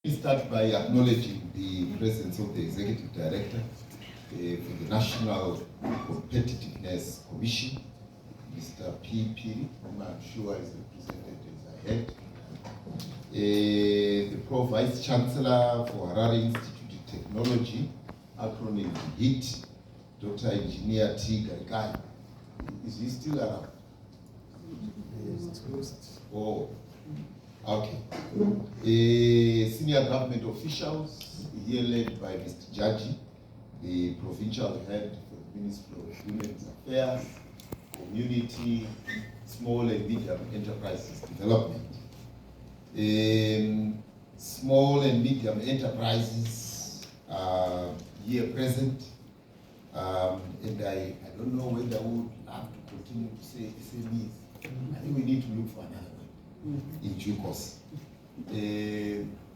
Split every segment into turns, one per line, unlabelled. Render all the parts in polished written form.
Let me start by acknowledging the presence of the Executive Director for the National Competitiveness Commission, Mr. P. Piri, whom I'm sure is represented as I head. The Pro Vice Chancellor for Harare Institute of Technology, acronym HIT, Dr. Engineer T. Garikai. Is he still around? Oh. Okay. Senior government officials here led by Mr. Jaji, the provincial head for the Ministry of Women's Affairs, Community, Small and Medium Enterprises Development. Small and medium enterprises are here present, and I don't know whether we would have to continue to say SMEs. I think we need to look for another one in due course.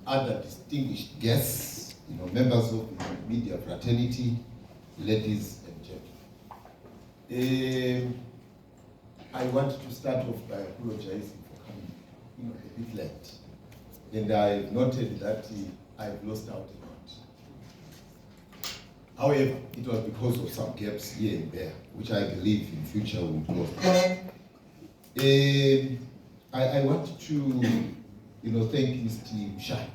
Other distinguished guests, members of the media fraternity, ladies and gentlemen. I want to start off by apologizing for coming a bit late. And I've noted that I've lost out a lot. However, it was because of some gaps here and there, which I believe in future will close. I want to, thank Mr. Mutare,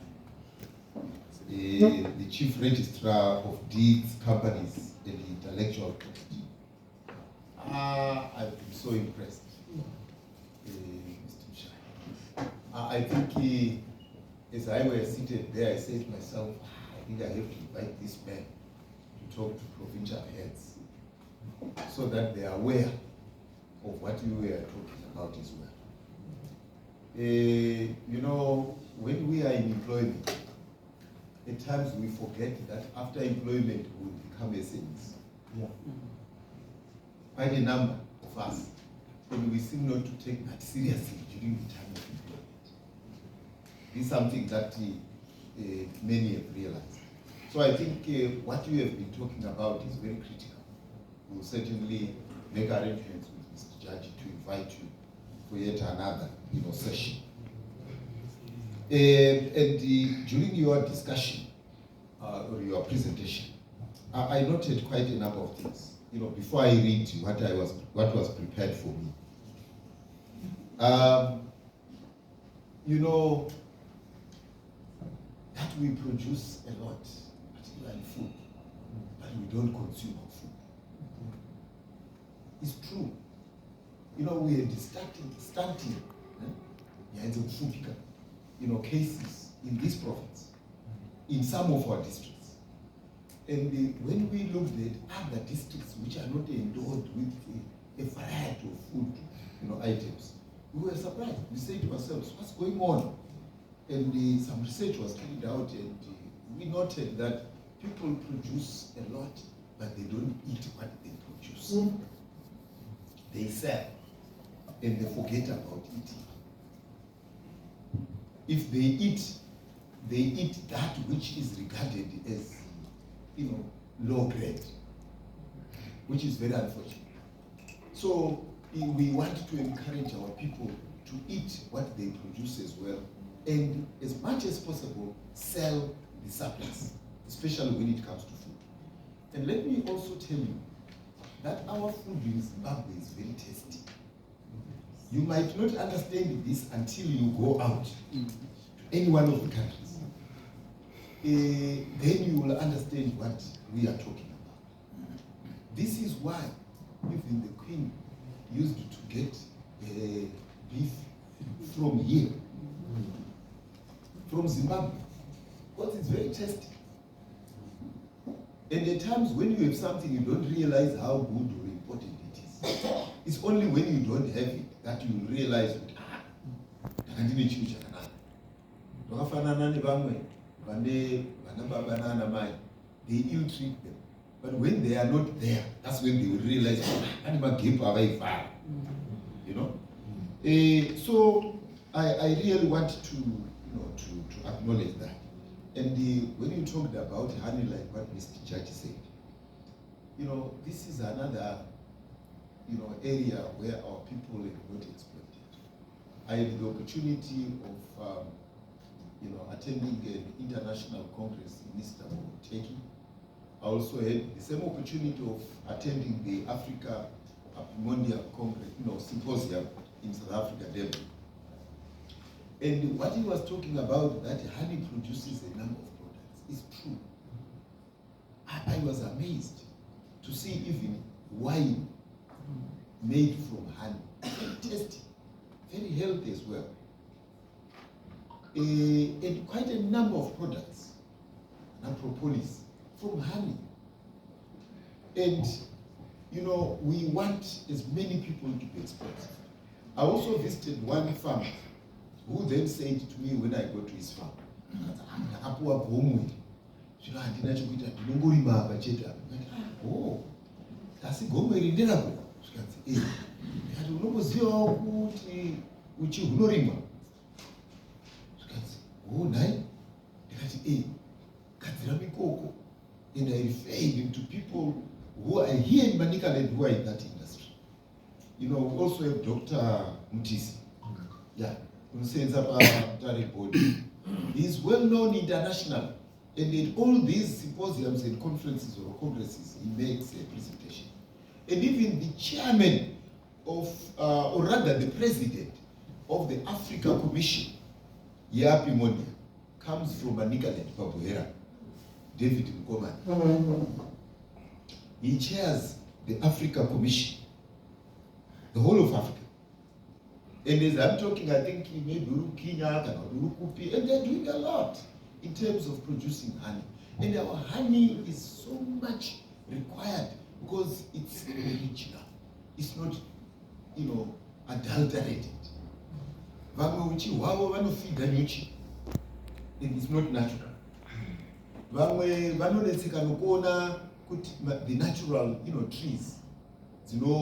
the Chief Registrar of Deeds, Companies, and Intellectual Property. I've been so impressed, Mr. Mutare. I think, as I was seated there, I said to myself, I think I have to invite this man to talk to provincial heads, so that they are aware of what we were talking about as well. When we are in employment, at times we forget that after employment we will become SMEs. Yeah. Quite a number of us, and we seem not to take that seriously during the time of employment. This is something that many have realized. So I think what you have been talking about is very critical. We will certainly make arrangements with Mr. Jaji to invite you for yet another session. During your discussion or your presentation, I noted quite a number of things. Before I read what was prepared for me. That we produce a lot, particularly food, but we don't consume our food. It's true. We are starting cases in this province, in some of our districts. And when we looked at other districts which are not endowed with a variety of food items, we were surprised. We said to ourselves, what's going on? And some research was carried out, and we noted that people produce a lot, but they don't eat what they produce. They sell, and they forget about eating. If they eat that which is regarded as, low grade, which is very unfortunate. So we want to encourage our people to eat what they produce as well, and as much as possible, sell the surplus, especially when it comes to food. And let me also tell you that our food in Zimbabwe is very tasty. You might not understand this until you go out to any one of the countries. Then you will understand what we are talking about. This is why even the Queen used to get beef from here, from Zimbabwe, because it's very tasty. And at times when you have something, you don't realize how good or important it is. It's only when you don't have it that you realize they ill-treat them. But when they are not there, that's when they will realize, So I really want to acknowledge that. And when you talked about honey, like what Mr. Jaji said, this is another area where our people are not exploited. I had the opportunity of attending an international congress in Istanbul, Turkey. I also had the same opportunity of attending the Africa Mondial Congress, symposium in South Africa, Durban. And what he was talking about, that honey produces a number of products, is true. I was amazed to see even wine made from honey. Very tasty, very healthy as well. And quite a number of products, propolis, from honey. And, we want as many people to be exposed. I also visited one farmer who then said to me when I got to his farm, asi gomwe rinderabwe zvikanzi ndikati unombozivawo kuti uchi hunorimwa zvikanzi nhai ndikati gadzira mikoko. And I referred to people who are here in Manicaland who are in that industry. We also have Dr. Mutisi, Seenza Mutare body. He is well known internationally, and in all these symposiums and conferences or congresses, he makes a presentation. And even the chairman of, or rather the president of the Africa Commission, Yapi Monia, comes from Manicaland, Pabuhera, David Mkomani. He chairs the Africa Commission, the whole of Africa. And as I'm talking, I think he may be Kenya and Urukupi, and they're doing a lot in terms of producing honey. And our honey is so much required because it's original. It's not, adulterated. And it's not natural. The natural, trees, they don't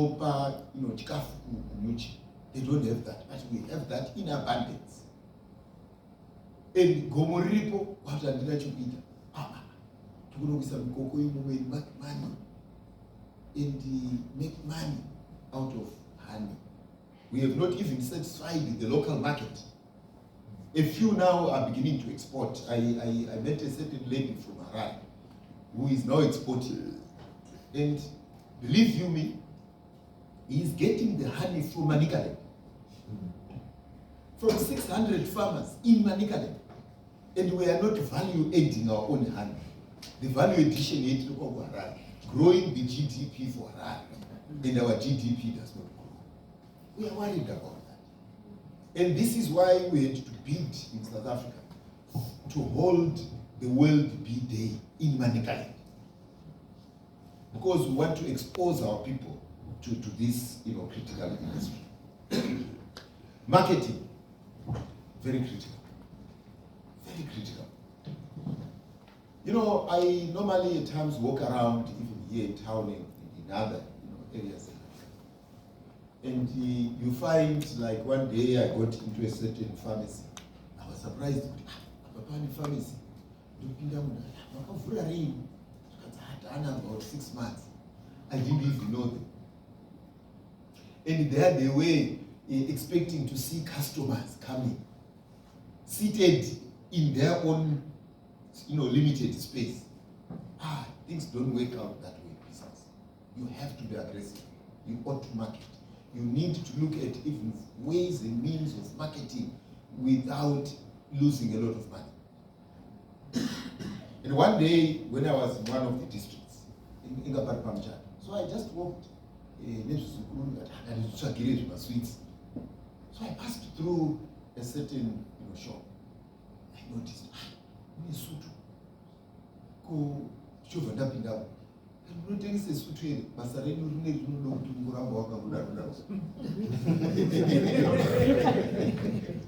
have that, but we have that in abundance. And gomoripo, what are the natural eater? Make money, and make money out of honey. We have not even satisfied the local market. A few now are beginning to export. I met a certain lady from Harare who is now exporting. And believe you me, he is getting the honey from Manicaland. From 600 farmers in Manicaland. And we are not value adding our own honey. The value addition is growing the GDP for Harare. And our GDP does not grow. We are worried about that. And this is why we had to bid in South Africa to hold the World Bee Day in Manicaland. Because we want to expose our people to this critical industry. Marketing, very critical. Very critical. I normally at times walk around, even here in town and in other areas. And you find, like one day I got into a certain pharmacy. I was surprised. Pharmacy. About 6 months. I didn't even know them. And there they were expecting to see customers coming, seated in their own limited space. Things don't work out that way in business. You have to be aggressive. You ought to market. You need to look at even ways and means of marketing without losing a lot of money. And one day, when I was in one of the districts, in Ingapar, so I just walked next to sweets. So I passed through a certain shop. I noticed,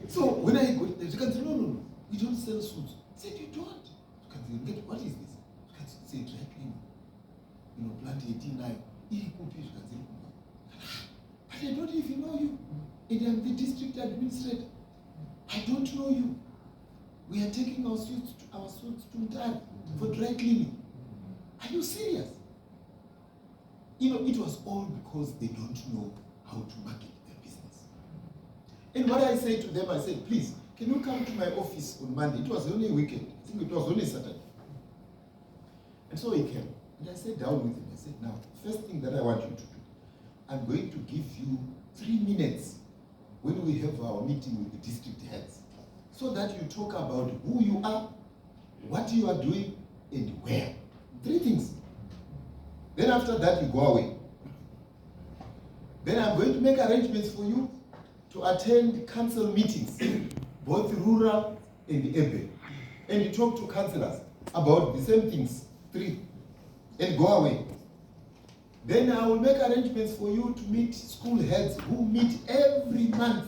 so when I go, you can say, no, we don't sell suits. I said, you don't. What is this? You can say, dry cleaning. Plant 89. But I don't even know you. And I'm the district administrator. I don't know you. We are taking our suits to Mutare for dry cleaning. Are you serious? It was all because they don't know how to market their business. And what I say to them, I said, please, can you come to my office on Monday? It was only a weekend. I think it was only Saturday. And so he came. And I sat down with him. I said, now, first thing that I want you to do, I'm going to give you 3 minutes when we have our meeting with the district heads, so that you talk about who you are, what you are doing, and where. 3 things. Then after that, you go away. Then I'm going to make arrangements for you to attend council meetings, both rural and urban, and you talk to councillors about the same things, 3, and go away. Then I will make arrangements for you to meet school heads who meet every month.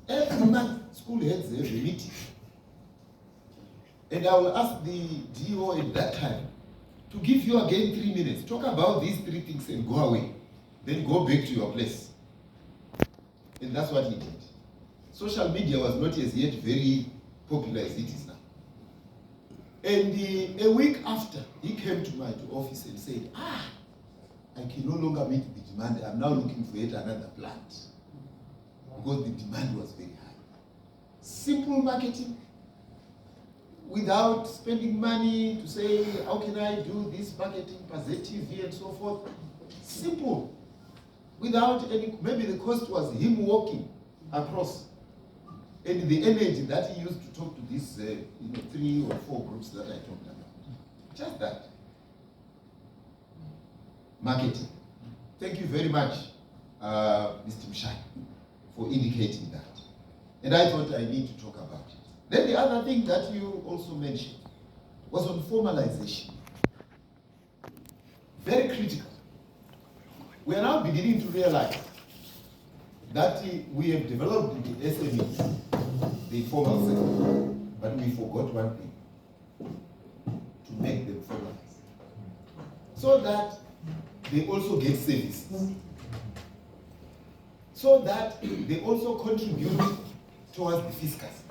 Every month, school heads have a meeting. And I will ask the DO at that time to give you again 3 minutes. Talk about these 3 things and go away. Then go back to your place. And that's what he did. Social media was not as yet very popular as it is now. And a week after, he came to my office and said, I can no longer meet the demand. I'm now looking for yet another plant. Because the demand was very high. Simple marketing, without spending money to say, how can I do this marketing, positive and so forth. Simple. Without any, maybe the cost was him walking across. And the energy that he used to talk to these 3 or 4 groups that I talked about. Just that. Marketing. Thank you very much, Mr. Mshai, for indicating that. And I thought I need to talk about it. Then the other thing that you also mentioned was on formalization. Very critical. We are now beginning to realize that we have developed the SMEs, the formal sector, but we forgot one thing, to make them formalized. So that they also get services. So that they also contribute towards the fiscus.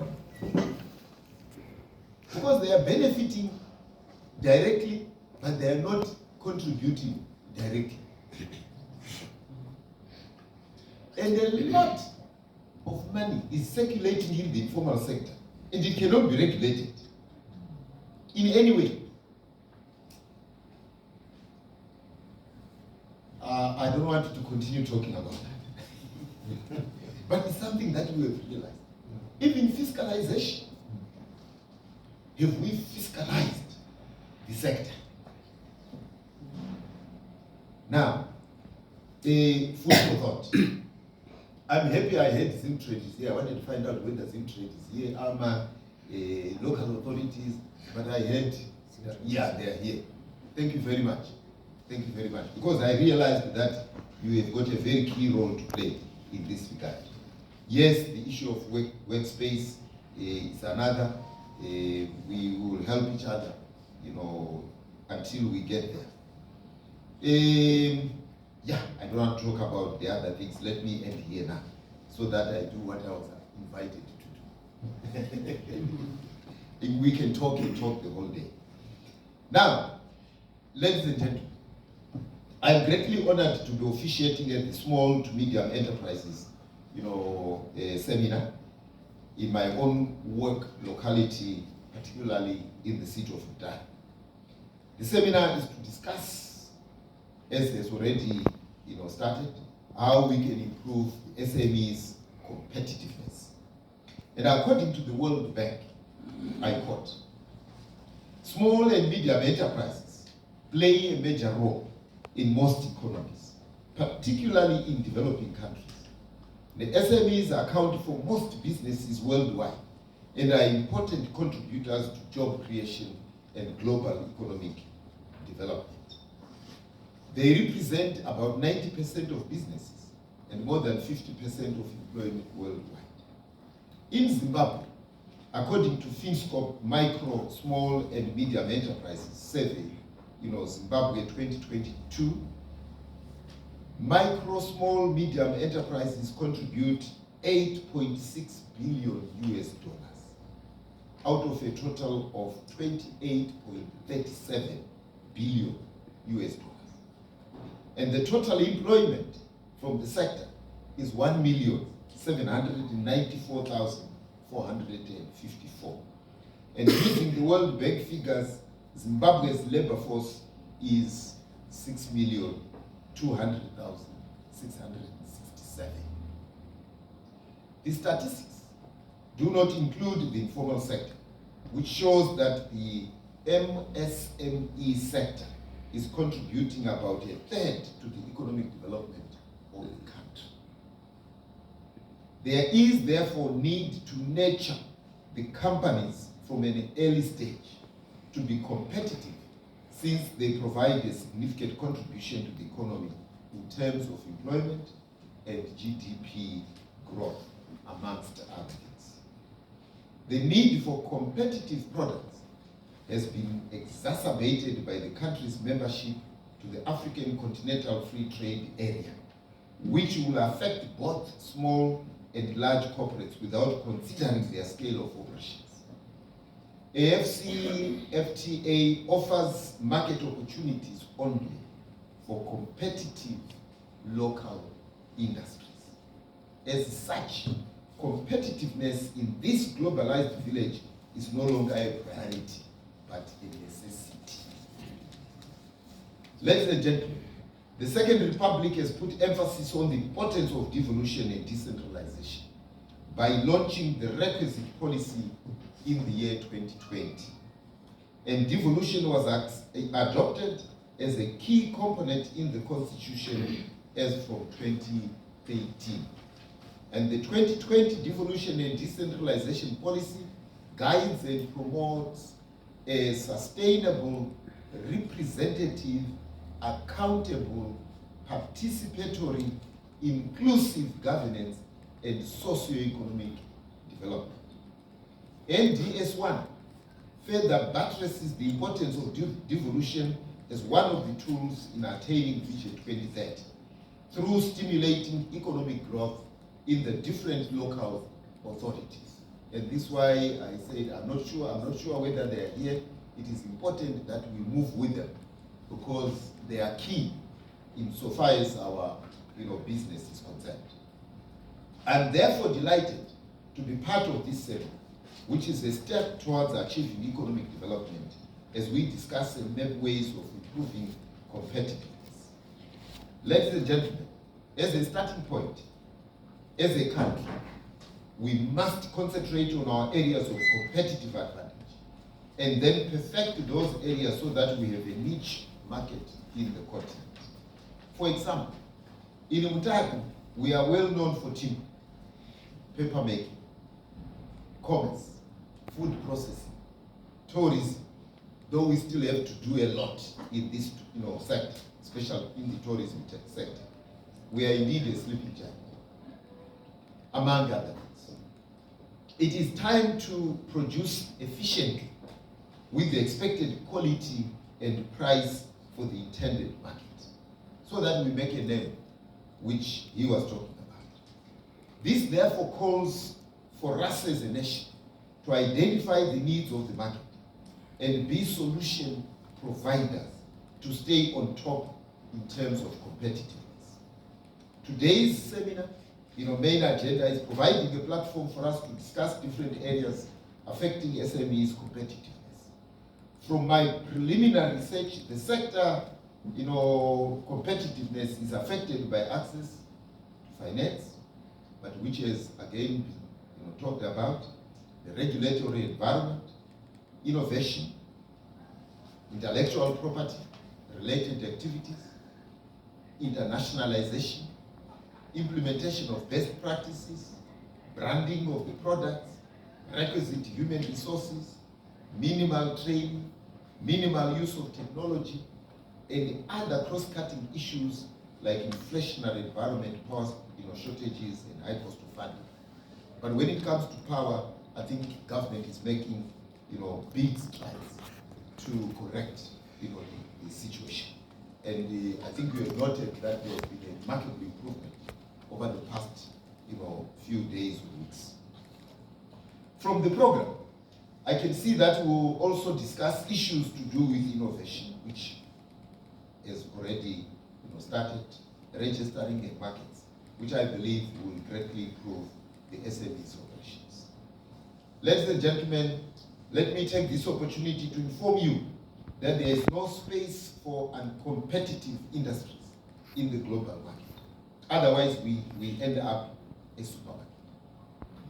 Because they are benefiting directly, but they are not contributing directly. And a lot of money is circulating in the informal sector, and it cannot be regulated in any way. I don't want to continue talking about that. But it's something that we have realized. Even fiscalization. Have we fiscalized the sector? Now, food for thought. I'm happy I had Zimtrade is here. I wanted to find out whether Zimtrade is here. Local authorities, but I had, yeah, they are here. Thank you very much. Thank you very much. Because I realized that you have got a very key role to play in this regard. Yes, the issue of workspace is another. We will help each other, until we get there. Yeah, I don't want to talk about the other things. Let me end here now, so that I do what I was invited to do. We can talk and talk the whole day. Now, ladies and gentlemen, I'm greatly honored to be officiating at the Small to Medium Enterprises, seminar in my own work locality, particularly in the city of Mutare. The seminar is to discuss, as has already started, how we can improve the SMEs competitiveness. And according to the World Bank, I quote, small and medium enterprises play a major role in most economies, particularly in developing countries. The SMEs account for most businesses worldwide and are important contributors to job creation and global economic development. They represent about 90% of businesses and more than 50% of employment worldwide. In Zimbabwe, according to FinScope Micro, Small and Medium Enterprises Survey, Zimbabwe 2022, micro, small, medium enterprises contribute $8.6 billion out of a total of $28.37 billion. And the total employment from the sector is 1,794,400 454. And using the World Bank figures, Zimbabwe's labor force is 6,200,667. The statistics do not include the informal sector, which shows that the MSME sector is contributing about a third to the economic development of the country. There is therefore need to nurture the companies from an early stage to be competitive, since they provide a significant contribution to the economy in terms of employment and GDP growth, amongst other things. The need for competitive products has been exacerbated by the country's membership to the African Continental Free Trade Area, which will affect both small and large corporates without considering their scale of operations. AFCFTA offers market opportunities only for competitive local industries. As such, competitiveness in this globalized village is no longer a priority, but a necessity. Ladies and gentlemen, the Second Republic has put emphasis on the importance of devolution and decentralization by launching the requisite policy in the year 2020. And devolution was adopted as a key component in the Constitution as from 2013. And the 2020 devolution and decentralization policy guides and promotes a sustainable, representative, accountable, participatory, inclusive governance and socio-economic development. NDS1 further buttresses the importance of devolution as one of the tools in attaining Vision 2030 through stimulating economic growth in the different local authorities. And this is why I said I'm not sure whether they are here. It is important that we move with them because they are key insofar as our business is concerned. I'm therefore delighted to be part of this seminar, which is a step towards achieving economic development as we discuss and map ways of improving competitiveness. Ladies and gentlemen, as a starting point, as a country, we must concentrate on our areas of competitive advantage and then perfect those areas so that we have a niche market in the continent. For example, in Mutare, we are well known for timber, paper making, commerce, food processing, tourism, though we still have to do a lot in this sector, especially in the tourism sector. We are indeed a sleeping giant, among other things. It is time to produce efficiently with the expected quality and price for the intended market, so that we make a name, which he was talking about. This therefore calls for us as a nation to identify the needs of the market and be solution providers to stay on top in terms of competitiveness. Today's seminar, main agenda is providing a platform for us to discuss different areas affecting SMEs competitiveness. From my preliminary research, the sector, competitiveness is affected by access to finance, but which has again been talked about, the regulatory environment, innovation, intellectual property, related activities, internationalization, implementation of best practices, branding of the products, requisite human resources, minimal training, minimal use of technology, and other cross-cutting issues like inflationary environment, power shortages, and high cost of funding. But when it comes to power, I think government is making big strides to correct the situation. And I think we have noted that there has been a marked improvement over the past few days or weeks. From the program, I can see that we'll also discuss issues to do with innovation, which has already started registering in markets, which I believe will greatly improve the SMEs operations. Ladies and gentlemen, let me take this opportunity to inform you that there is no space for uncompetitive industries in the global market. Otherwise, we end up a supermarket.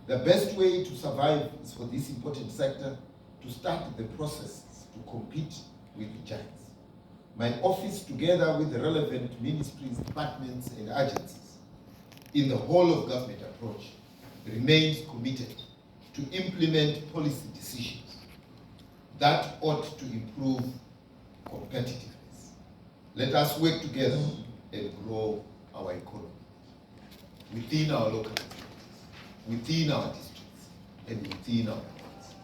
The best way to survive is for this important sector to start the process to compete with the giants. My office, together with the relevant ministries, departments, and agencies in the whole of government approach, remains committed to implement policy decisions that ought to improve competitiveness. Let us work together and grow our economy within our local communities, within our districts, and within our countries,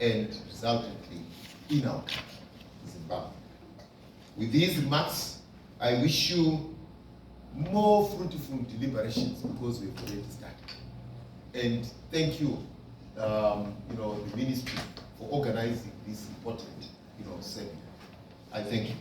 and resultantly in our country, Zimbabwe. With these remarks, I wish you more fruitful deliberations because we've already started. And thank you, the ministry for organizing this important, seminar. I thank you.